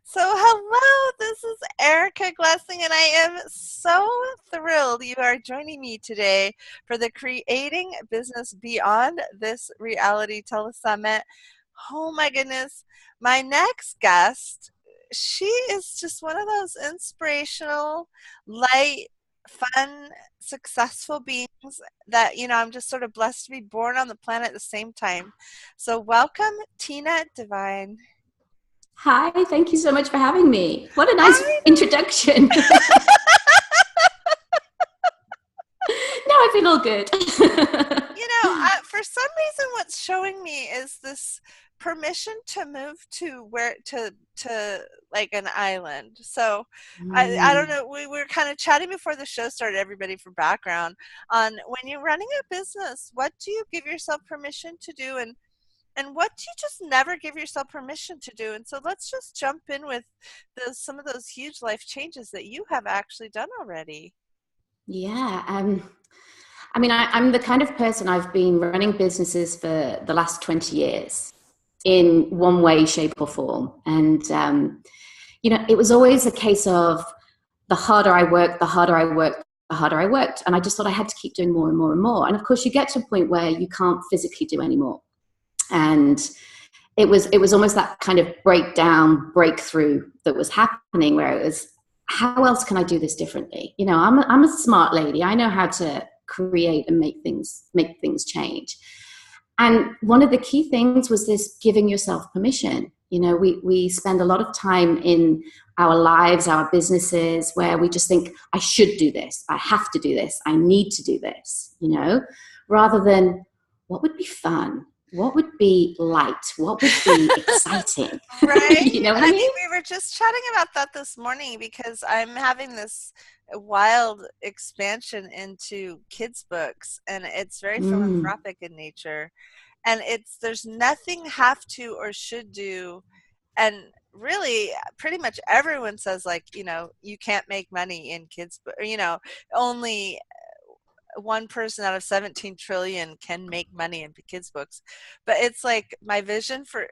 So, hello, this is Erica Glessing, and I am so thrilled you are joining me today for the Creating Business Beyond This Reality Telesummit. Oh my goodness, my next guest, she is just one of those inspirational, light, fun, successful beings that, I'm just sort of blessed to be born on the planet at the same time. So, welcome, Tina Devine. Hi, thank you so much for having me. What a nice I introduction. Now I feel all good. For some reason, what's showing me is this permission to move to where to like an island. So I don't Mm. know. We were kind of chatting before the show started. Everybody for background on when you're running a business, what do you give yourself permission to do, and what do you just never give yourself permission to do? And so let's just jump in with some of those huge life changes that you have actually done already. Yeah, I'm the kind of person. I've been running businesses for the last 20 years in one way, shape, or form. And, it was always a case of the harder I worked, the harder I worked, the harder I worked. And I just thought I had to keep doing more and more and more. And of course, you get to a point where you can't physically do any more. And it was almost that kind of breakthrough that was happening, where it was, how else can I do this differently? I'm a smart lady. I know how to create and make things change. And one of the key things was this giving yourself permission. We spend a lot of time in our lives, our businesses, where we just think, I should do this, I have to do this, I need to do this, rather than what would be fun, what would be light, what would be exciting. Right? You know what I I mean? mean, we were just chatting about that this morning because I'm having this wild expansion into kids' books, and it's very Mm, philanthropic in nature. And there's nothing have to or should do. And really, pretty much everyone says, like, you can't make money in kids' book, only one person out of 17 trillion can make money in kids books. But it's like my vision for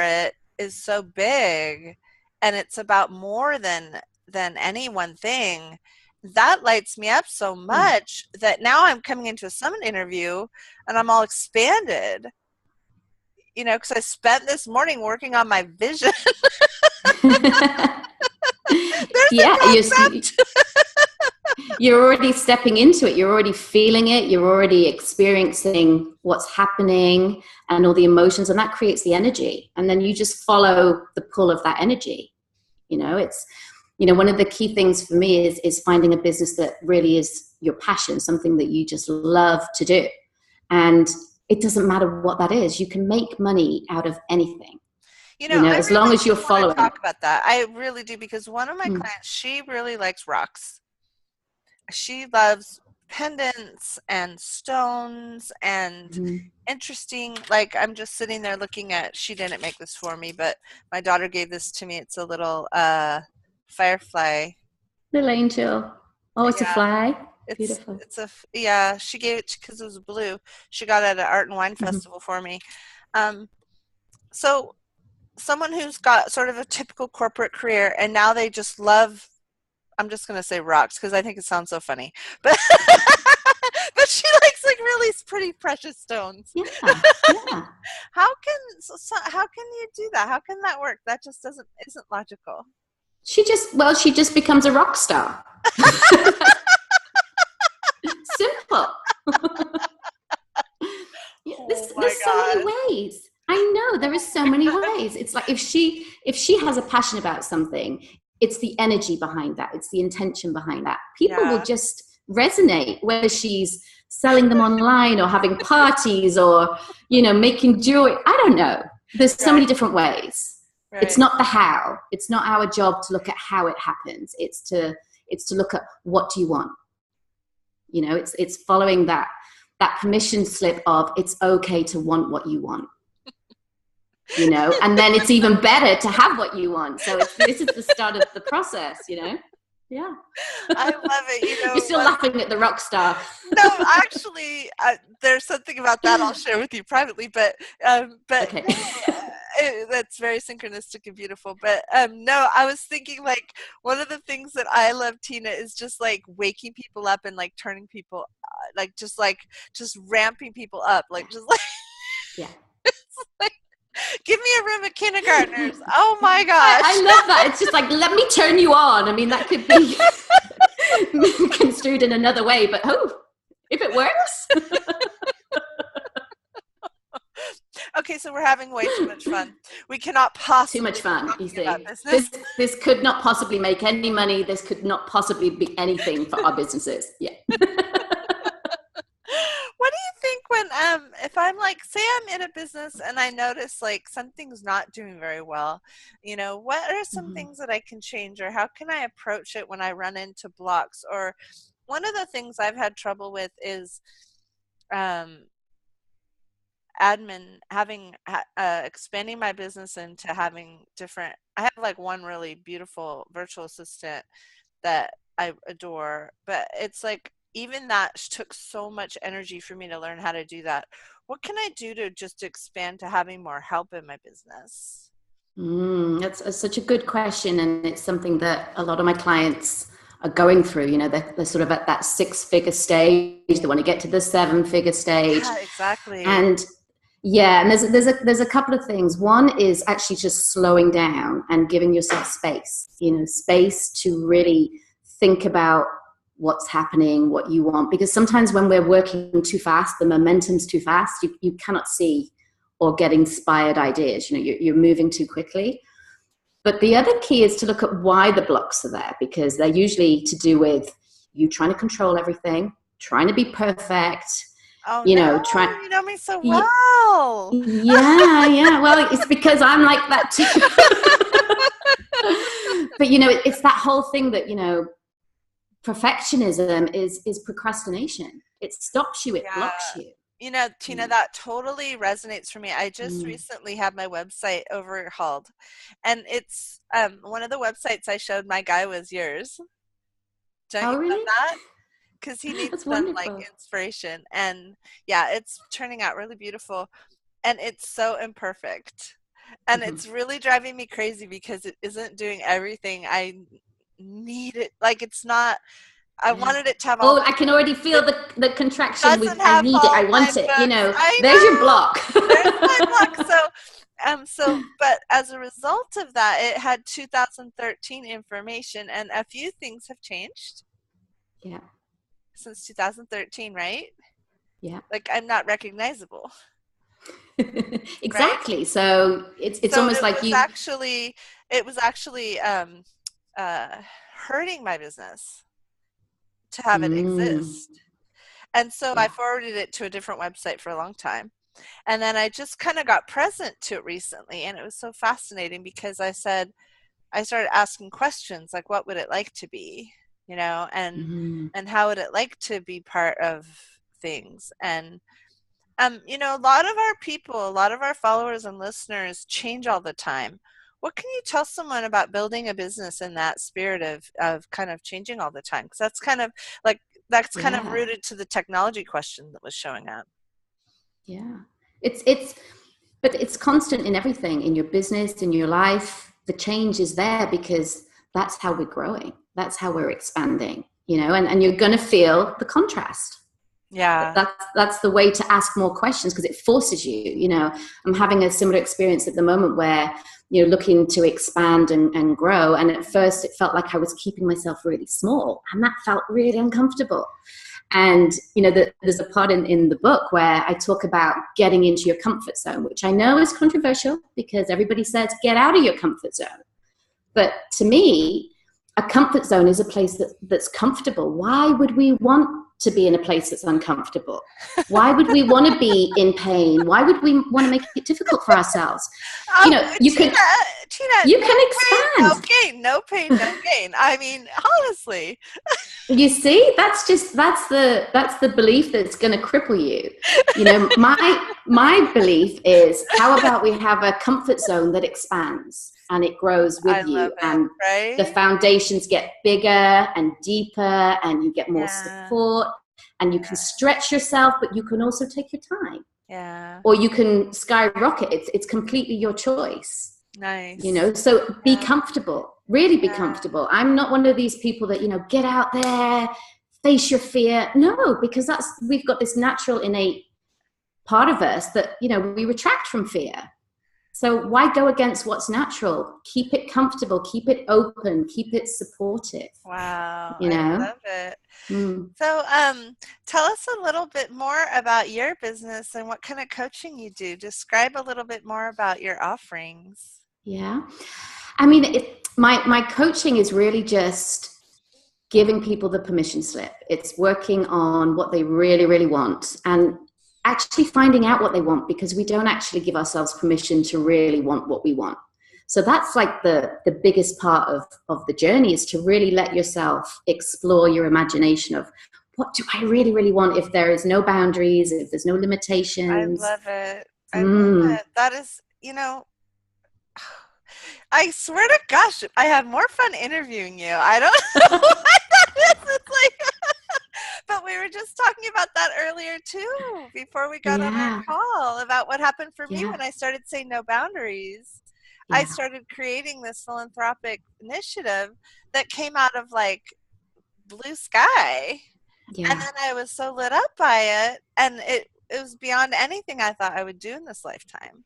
it is so big, and it's about more than any one thing that lights me up so mm. much that now I'm coming into a summit interview and I'm all expanded, because I spent this morning working on my vision. There's a Yeah, concept. you're already stepping into it. You're already feeling it. You're already experiencing what's happening and all the emotions, and that creates the energy. And then you just follow the pull of that energy. It's, one of the key things for me is finding a business that really is your passion, something that you just love to do. And it doesn't matter what that is. You can make money out of anything, I as long really as do you're want to following. talk about that. I really do, because one of my Mm, clients, she really likes rocks. She loves pendants and stones and mm. interesting, like, I'm just sitting there looking at, she didn't make this for me, but my daughter gave this to me. It's a little firefly. Little angel. Oh, it's a Yeah, fly. it's Beautiful. it's a yeah, she gave it because it was blue. She got it at an art and wine Mhm. festival for me. um so someone who's got sort of a typical corporate career, and now they just love, I'm just going to say rocks because I think it sounds so funny, but but she likes like really pretty precious stones. Yeah, yeah. How can you do that? How can that work? That just doesn't isn't logical. She just becomes a rock star. Simple. Yeah, Oh my there's so many gosh. ways. I know there is so many ways. It's like if she has a passion about something, it's the energy behind that. It's the intention behind that. People will Yeah, just resonate, whether she's selling them online or having parties or making jewelry. I don't know. There's so many right, different ways. It's right. not the how. It's not our job to look at how it happens. It's to look at what do you want. It's following that permission slip of it's okay to want what you want, and then it's even better to have what you want. So this is the start of the process. Yeah. I love it. You're still laughing at the rock star. No, actually, there's something about that I'll share with you privately. But Okay. no, That's very synchronistic and beautiful. But no, I was thinking like one of the things that I love, Tina, is just like waking people up and like turning people, just ramping people up, like just like, Yeah. like give me a room of kindergartners. Oh my I gosh. love that. It's just like, let me turn you on. I mean, that could be construed in another way, but if it works. Okay, so we're having way too much fun. We cannot Too possibly much be fun, you talking about see. business. This could not possibly make any money. This could not possibly be anything for our businesses. Yeah. What do you think when if I'm like, say I'm in a business and I notice like something's not doing very well, what are some Mhm. things that I can change, or how can I approach it when I run into blocks? Or one of the things I've had trouble with is um admin having expanding my business into having different. I have like one really beautiful virtual assistant that I adore, but it's like even that took so much energy for me to learn how to do that. What can I do to just expand to having more help in my business? That's such a good question. And it's something that a lot of my clients are going through. They're sort of at that 6-figure stage. They want to get to the 7-figure stage. Yeah, exactly. And yeah, and there's a couple of things. One is actually just slowing down and giving yourself space, space to really think about what's happening, what you want. Because sometimes when we're working too fast, the momentum's too fast, you cannot see or get inspired ideas. You're moving too quickly. But the other key is to look at why the blocks are there, because they're usually to do with you trying to control everything, trying to be perfect, Oh no, try. you know me so well. Yeah. Well, it's because I'm like that too. But it's that whole thing that perfectionism is procrastination. It stops you. It Yeah. blocks you. Tina, that totally resonates for me. I just Mm. recently had my website overhauled, and it's one of the websites I showed my guy was yours. Don't you Oh, love really? that? Because he needs That's some like wonderful. inspiration, and yeah, it's turning out really beautiful, and it's so imperfect, and Mm-hmm. it's really driving me crazy because it isn't doing everything I need it. Like it's not. I Yeah. wanted it to have all Oh, my I can already feel books. the It contraction with doesn't I have need it, all I my want it. books. I There's your know. block. There's my block. But as a result of that, it had 2013 information, and a few things have changed Yeah. since 2013, right? Yeah. Like I'm not recognizable, right? Exactly. So it's So almost like you. it was actually uh, hurting my business to have it Mm, exist. And so I yeah. forwarded it to a different website for a long time. And then I just kind of got present to it recently, and it was so fascinating because I started asking questions like, what would it like to be, Mm, and how would it like to be part of things? And a lot of our people, a lot of our followers and listeners change all the time. What can you tell someone about building a business in that spirit of kind of changing all the time? Because like that's kind of yeah. rooted to the technology question that was showing up. Yeah. But it's constant in everything, in your business, in your life. The change is there because that's how we're growing. That's how we're expanding, and you're going to feel the contrast. Yeah. That's the way to ask more questions because it forces you. I'm having a similar experience at the moment where looking to expand and grow, and at first it felt like I was keeping myself really small, and that felt really uncomfortable. And there's a part in the book where I talk about getting into your comfort zone, which I know is controversial because everybody says get out of your comfort zone. But to me, a comfort zone is a place that's comfortable. Why would we want to be in a place that's uncomfortable? Why would we want to be in pain? Why would we want to make it difficult for ourselves? You can Tina, you no can pain, no expand. gain, no pain, no gain. I mean, honestly. You see, that's the belief that's going to cripple you. My belief is, how about we have a comfort zone that expands and it grows with I love you, it, and the right? foundations get bigger and deeper, and you get more Yeah. support, and you can stretch yourself, but you can also take your time. Yeah. or you can skyrocket. It's completely your choice, Nice. so be Yeah. comfortable, really be Yeah. comfortable. I'm not one of these people that, get out there, face your fear. No, because we've got this natural innate part of us that, we retract from fear. So why go against what's natural? Keep it comfortable, keep it open, keep it supportive, Wow. you I know? love it. Mm, So, tell us a little bit more about your business and what kind of coaching you do. Describe a little bit more about your offerings. yeah. I mean, my coaching is really just giving people the permission slip. It's working on what they really, really want and actually finding out what they want, because we don't actually give ourselves permission to really want what we want. So that's like the biggest part of the journey, is to really let yourself explore your imagination of, what do I really, really want, if there is no boundaries, if there's no I limitations. love it. I love Mm, it. That is, I swear to gosh, I have more fun interviewing you. I don't know why that is. It's like, but we were just talking about that earlier too, before we got on our yeah, call, about what happened for me yeah, when I started saying no boundaries. I yeah, started creating this philanthropic initiative that came out of like blue sky. And yeah. then I was so lit up by it, and it was beyond anything I thought I would do in this lifetime.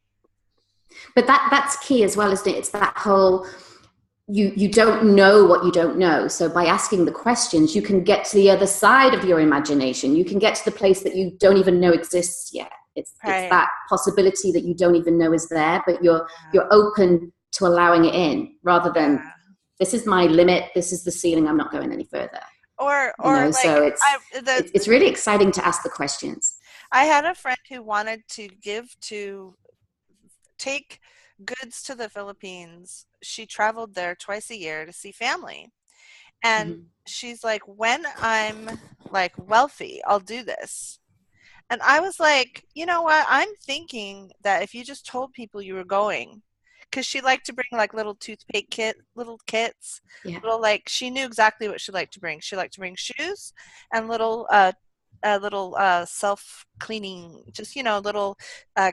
But that's key as well, isn't it? It's that whole, you don't know what you don't know. So by asking the questions, you can get to the other side of your imagination. You can get to the place that you don't even know exists yet. It's Right. that possibility that you don't even know is there, but Yeah. you're open to allowing it in, rather than, Yeah. this is my limit, this is the ceiling, I'm not going any further. Or like So it's really exciting to ask the questions. I had a friend who wanted to take goods to the Philippines. She traveled there twice a year to see family. And Mm-hmm. she's like, when I'm like wealthy, I'll do this. And I was like, you know what? I'm thinking that if you just told people you were going, because she liked to bring like little toothpaste little kits, Yeah, little like she knew exactly what she liked to bring. She liked to bring shoes and little self cleaning, just little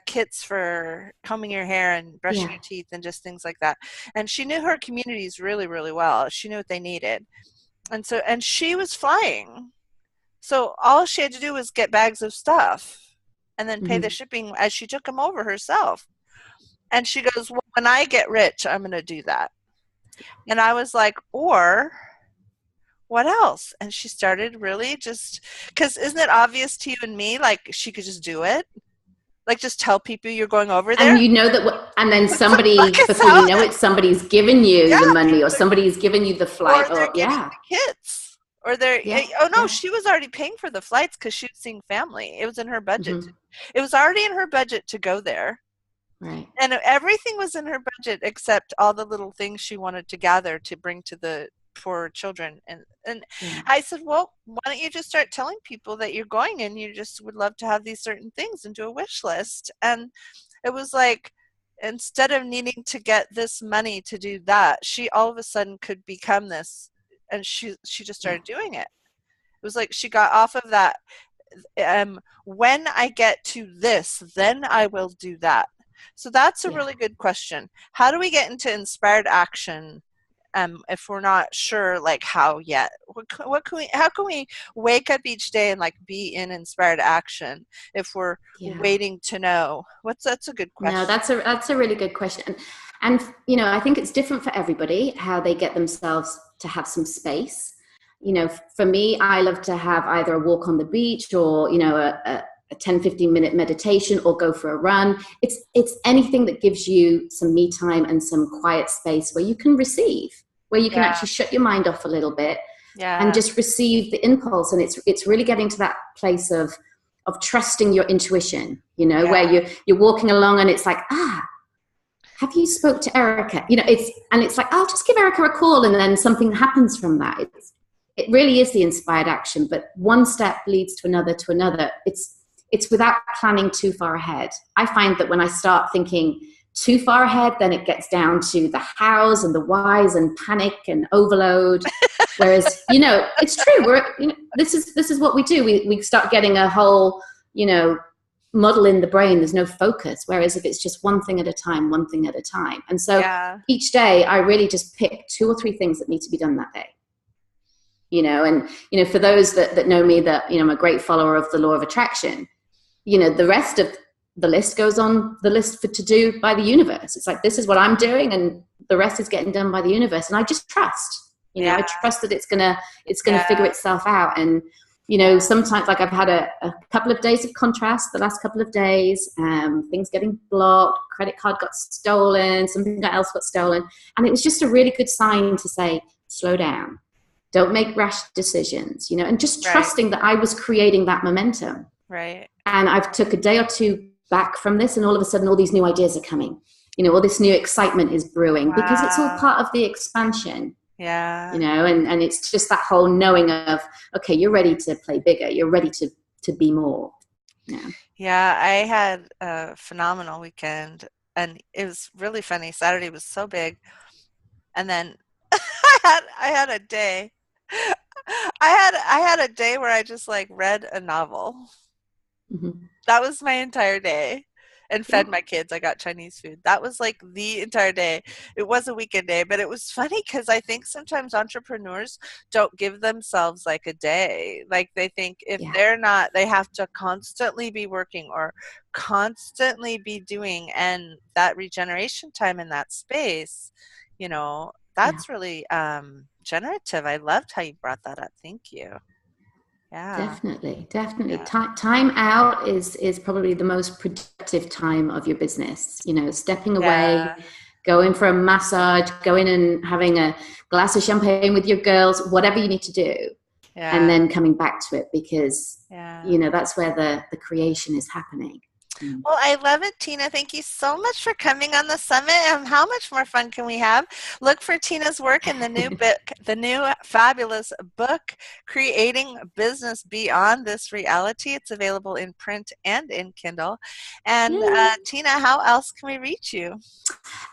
kits for combing your hair and brushing yeah, your teeth and just things like that. And she knew her communities really, really well. She knew what they needed, and she was flying. So all she had to do was get bags of stuff and then pay the mm-hmm. shipping as she took them over herself. And she goes, well, when I get rich, I'm going to do that. And I was like, or what else? And she started really just, because isn't it obvious to you and me, like she could just do it? Like just tell people you're going over there, And you know that, and then put some somebody, buckets before you out, know and it, somebody's given you yeah, the money, or somebody's given you the or flight, they're or getting yeah, the kits. Or they're, yeah, oh no, yeah. she was already paying for the flights because she was seeing family. It was in her budget. Mm-hmm. It was already in her budget to go there. Right. And everything was in her budget except all the little things she wanted to gather to bring to the poor children. And Yeah. I said, well, why don't you just start telling people that you're going and you just would love to have these certain things and do a wish list. And it was like, instead of needing to get this money to do that, she all of a sudden could become this, and she just Yeah. started doing it. It was like she got off of that, when I get to this, then I will do that. So that's a Yeah. really good question. How do we get into inspired action, if we're not sure like how yet? How can we wake up each day and like be in inspired action if we're Yeah. waiting to know? That's a good No, question. that's a really good question. And I think it's different for everybody how they get themselves to have some space. For me, I love to have either a walk on the beach, or, a 10-15 minute meditation, or go for a run. It's anything that gives you some me time and some quiet space where you can receive, where you can Yeah, actually shut your mind off a little bit and yeah, just receive the impulse. And it's really getting to that place of trusting your intuition, where yeah, you're walking along and it's like, have you spoke to Erica? It's like, I'll just give Erica a call, and then something happens from that. It really is the inspired action, but one step leads to another to another. It's without planning too far ahead. I find that when I start thinking too far ahead, then it gets down to the hows and the whys and panic and overload. Whereas, it's true. This is what we do. We start getting a whole, model in the brain. There's no focus. Whereas if it's just one thing at a time, one thing at a time. And so Yeah. each day I really just pick 2 or 3 things that need to be done that day. And, for those that know me, that, I'm a great follower of the law of attraction, the rest of the list goes on the list to do by the universe. It's like, this is what I'm doing, and the rest is getting done by the universe. And I just trust, I trust that it's gonna figure itself out. And, sometimes, like, I've had a couple of days of contrast the last couple of days, things getting blocked, credit card got stolen, something else got stolen. And it was just a really good sign to say, slow down. Don't make rash decisions, and just trusting that I was creating that momentum. Right. And I've took a day or 2 back from this, and all of a sudden all these new ideas are coming. All this new excitement is brewing because it's all part of the expansion. Yeah. And it's just that whole knowing of, okay, you're ready to play bigger. You're ready to be more. Yeah, I had a phenomenal weekend, and it was really funny. Saturday was so big. And then I had a day. I had a day where I just like read a novel. Mm-hmm. That was my entire day, and fed my kids. I got Chinese food. That was like the entire day. It was a weekend day, but it was funny because I think sometimes entrepreneurs don't give themselves like a day. Like, they think if they're not, they have to constantly be working or constantly be doing, and that regeneration time in that space, that's really generative. I loved how you brought that up. Thank you. Yeah. Definitely. Yeah. Time out is probably the most productive time of your business. Stepping away, going for a massage, going and having a glass of champagne with your girls, whatever you need to do, and then coming back to it, because that's where the creation is happening. Well, I love it, Tina. Thank you so much for coming on the summit. And how much more fun can we have? Look for Tina's work in the new book, the new fabulous book, Creating Business Beyond This Reality. It's available in print and in Kindle. And Tina, how else can we reach you?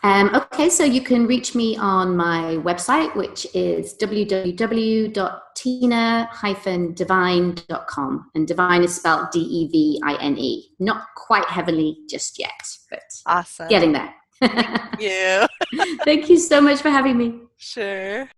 Okay, so you can reach me on my website, which is www.tina-devine.com. And Devine is spelled Devine. Not quite heavily just yet, but awesome. Getting there. Thank you. Thank you so much for having me. Sure.